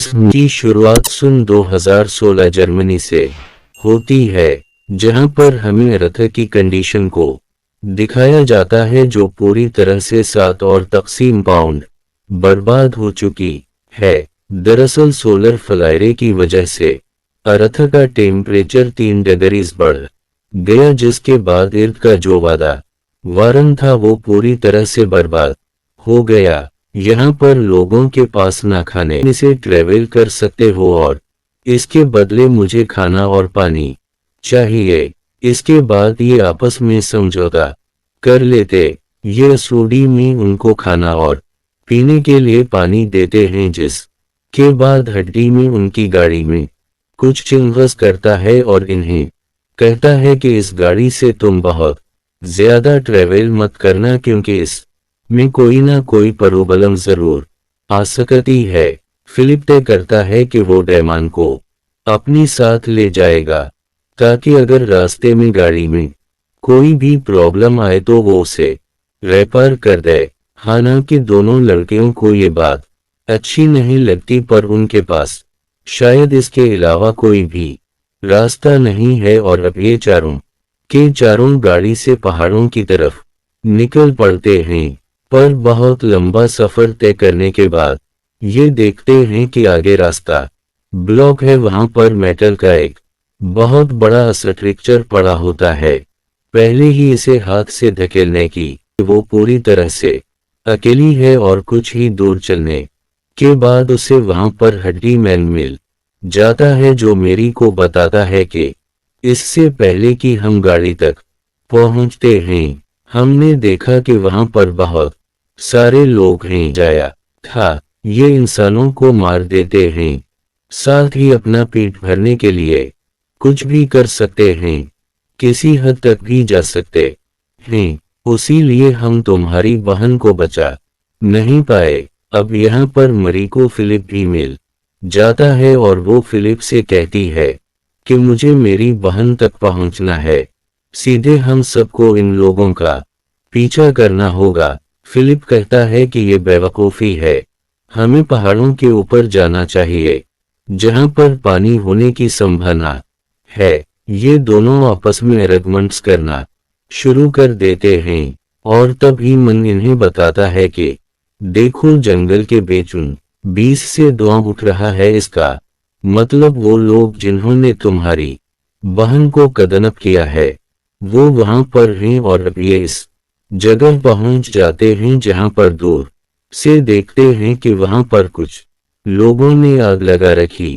की शुरुआत सन 2016 जर्मनी से होती है, जहां पर हमें रथ की कंडीशन को दिखाया जाता है जो पूरी तरह से 7 और तकसीम पाउंड बर्बाद हो चुकी है। दरअसल सोलर फ्लायर की वजह से अर्थ का टेम्परेचर 3 डिग्रीज बढ़ गया, जिसके बाद इर्द का जो वातावरण था वो पूरी तरह से बर्बाद हो गया। यहाँ पर लोगों के पास ना खाने से ट्रेवल कर सकते हो और इसके बदले मुझे खाना और पानी चाहिए। इसके बाद ये आपस में समझौता कर लेते। ये सूडी में उनको खाना और पीने के लिए पानी देते हैं, जिसके बाद हड्डी में उनकी गाड़ी में कुछ चिंगस करता है और इन्हें कहता है कि इस गाड़ी से तुम बहुत ज्यादा ट्रेवल मत करना, क्योंकि इस में कोई ना कोई प्रॉब्लम जरूर आ सकती है। फिलिप तय करता है कि वो डैमान को अपनी साथ ले जाएगा, ताकि अगर रास्ते में गाड़ी में कोई भी प्रॉब्लम आए तो वो उसे रिपेयर कर दे। हालांकि दोनों लड़कियों को ये बात अच्छी नहीं लगती, पर उनके पास शायद इसके अलावा कोई भी रास्ता नहीं है और अब ये चारों के चारों गाड़ी से पहाड़ों की तरफ निकल पड़ते हैं। पर बहुत लंबा सफर तय करने के बाद ये देखते हैं कि आगे रास्ता ब्लॉक है। वहां पर मेटल का एक बहुत बड़ा स्ट्रक्चर पड़ा होता है। पहले ही इसे हाथ से धकेलने की वो पूरी तरह से अकेली है और कुछ ही दूर चलने के बाद उसे वहां पर हड्डी मैन मिल जाता है, जो मेरी को बताता है कि इससे पहले कि हम गाड़ी तक पहुंचते हैं हमने देखा कि वहां पर बहुत सारे लोग हैं। जाया था ये इंसानों को मार देते हैं, साथ ही अपना पेट भरने के लिए कुछ भी कर सकते हैं, किसी हद तक भी जा सकते हैं। उसी लिए हम तुम्हारी बहन को बचा नहीं पाए। अब यहाँ पर मरी को फिलिप भी मिल जाता है और वो फिलिप से कहती है कि मुझे मेरी बहन तक पहुंचना है, सीधे हम सबको इन लोगों का पीछा करना होगा। फिलिप कहता है कि ये बेवकूफ़ी है, हमें पहाड़ों के ऊपर जाना चाहिए जहां पर पानी होने की संभावना है। ये दोनों आपस में आर्गुमेंट्स करना शुरू कर देते हैं और तभी मन इन्हें बताता है कि देखो जंगल के बीच से धुआं उठ रहा है, इसका मतलब वो लोग जिन्होंने तुम्हारी बहन को कदनप किया है वो वहां पर हैं। और अब ये इस जगह पहुंच जाते हैं जहां पर दूर से देखते हैं कि वहां पर कुछ लोगों ने आग लगा रखी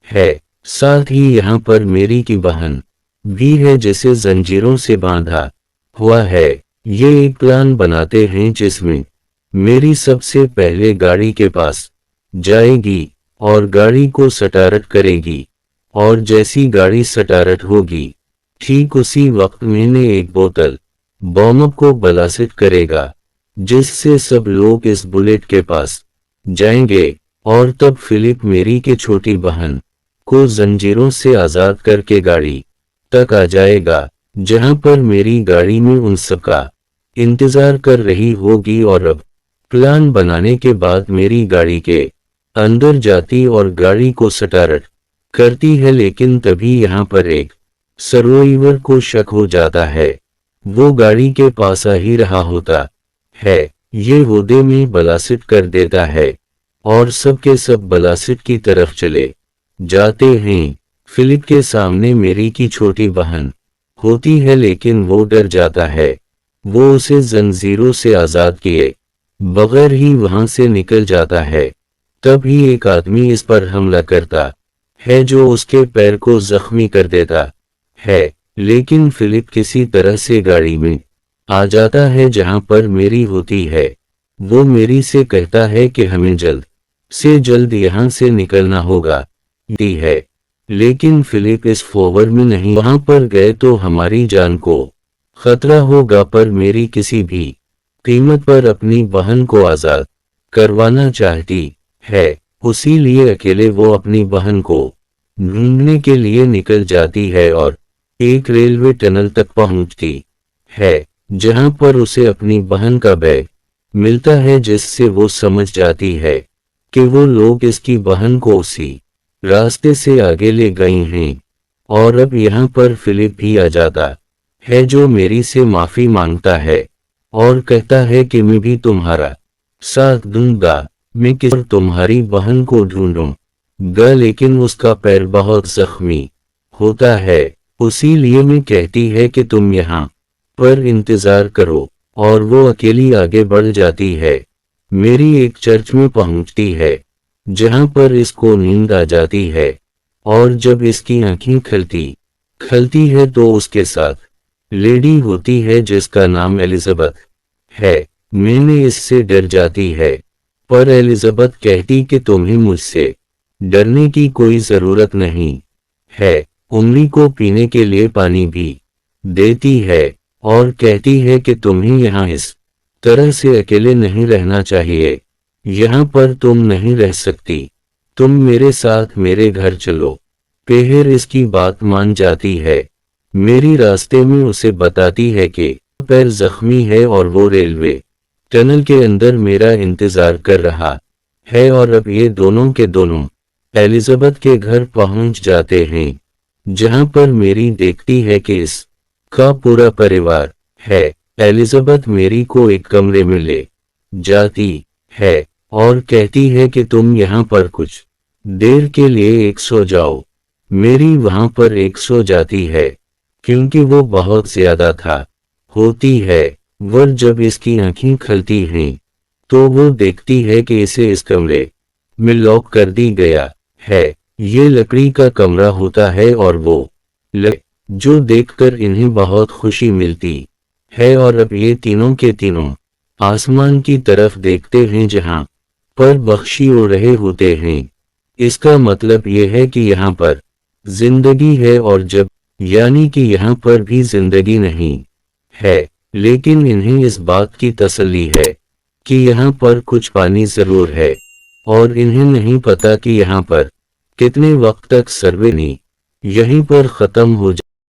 है। साथ ही यहाँ पर मेरी की बहन भी है जिसे जंजीरों से बांधा हुआ है। ये एक प्लान बनाते हैं जिसमें मेरी सबसे पहले गाड़ी के पास जाएगी और गाड़ी को स्टार्ट करेगी, और जैसी गाड़ी स्टार्ट होगी ठीक उसी वक्त मैंने एक बोतल बॉम्ब को ब्लास्ट करेगा, जिससे सब लोग इस बुलेट के पास जाएंगे। और तब फिलिप मेरी की छोटी बहन को जंजीरों से आजाद करके गाड़ी तक आ जाएगा, जहां पर मेरी गाड़ी में उन सबका इंतजार कर रही होगी। और अब प्लान बनाने के बाद मेरी गाड़ी के अंदर जाती और गाड़ी को स्टार्ट करती है, लेकिन तभी यहाँ पर एक सर्वाइवर को शक हो जाता है। वो गाड़ी के पास आ ही रहा होता है, ये होदे में ब्लास्ट कर देता है और सबके सब ब्लास्ट की तरफ चले जाते हैं। फिलिप के सामने मेरी की छोटी बहन होती है, लेकिन वो डर जाता है। वो उसे जंजीरों से आजाद किए बगैर ही वहां से निकल जाता है। तभी एक आदमी इस पर हमला करता है जो उसके पैर को जख्मी कर देता है, लेकिन फिलिप किसी तरह से गाड़ी में आ जाता है जहां पर मेरी होती है। वो मेरी से कहता है कि हमें जल्द से जल्द यहां से निकलना होगा है, लेकिन फिलिप इस फोवर में नहीं। वहां पर गए तो हमारी जान को खतरा होगा, पर मेरी किसी भी कीमत पर अपनी बहन को आजाद करवाना चाहती है। उसी लिए अकेले वो अपनी बहन को ढूंढने के लिए निकल जाती है और एक रेलवे टनल तक पहुंचती है, जहां पर उसे अपनी बहन का बैग मिलता है, जिससे वो समझ जाती है कि वो लोग इसकी बहन को उसी रास्ते से आगे ले गए हैं और अब यहाँ पर फिलिप भी आ जाता है जो मेरी से माफी मांगता है और कहता है कि मैं भी तुम्हारा साथ दूंगा। मैं किस तुम्हारी बहन को ढूंढूंगा, लेकिन उसका पैर बहुत जख्मी होता है, उसीलिए मैं कहती है कि तुम यहाँ पर इंतजार करो और वो अकेली आगे बढ़ जाती है। मेरी एक चर्च में पहुंचती है जहां पर इसको नींद आ जाती है और जब इसकी आंखें खलती है तो उसके साथ लेडी होती है जिसका नाम एलिजाबेथ है। मैंने इससे डर जाती है, पर एलिजाबेथ कहती कि तुम्हें मुझसे डरने की कोई जरूरत नहीं है। उंगली को पीने के लिए पानी भी देती है और कहती है कि तुम्हें यहाँ इस तरह से अकेले नहीं रहना चाहिए। यहाँ पर तुम नहीं रह सकती, तुम मेरे साथ मेरे घर चलो। पेहर इसकी बात मान जाती है। मेरी रास्ते में उसे बताती है कि पैर जख्मी है और वो रेलवे टनल के अंदर मेरा इंतजार कर रहा है। और अब ये दोनों के दोनों एलिजाबेथ के घर पहुंच जाते हैं जहां पर मेरी देखती है कि इस का पूरा परिवार है। एलिजाबेथ मेरी को एक कमरे में ले जाती है और कहती है कि तुम यहाँ पर कुछ देर के लिए एक सो जाओ। मेरी वहां पर एक सो जाती है क्योंकि वो बहुत ज्यादा था होती है। वर जब इसकी आंखें खलती हैं तो वो देखती है कि इसे इस कमरे में लॉक कर दी गया है। ये लकड़ी का कमरा होता है और वो जो देखकर इन्हें बहुत खुशी मिलती है। और अब ये तीनों के तीनों आसमान की तरफ देखते हैं जहां पर पक्षी उड़ रहे होते हैं। इसका मतलब ये है कि यहाँ पर जिंदगी है, और जब यानी कि यहाँ पर भी जिंदगी नहीं है, लेकिन इन्हें इस बात की तसल्ली है कि यहाँ पर कुछ पानी जरूर है और इन्हें नहीं पता कि यहाँ पर कितने वक्त तक सर्वे नहीं यहीं पर खत्म हो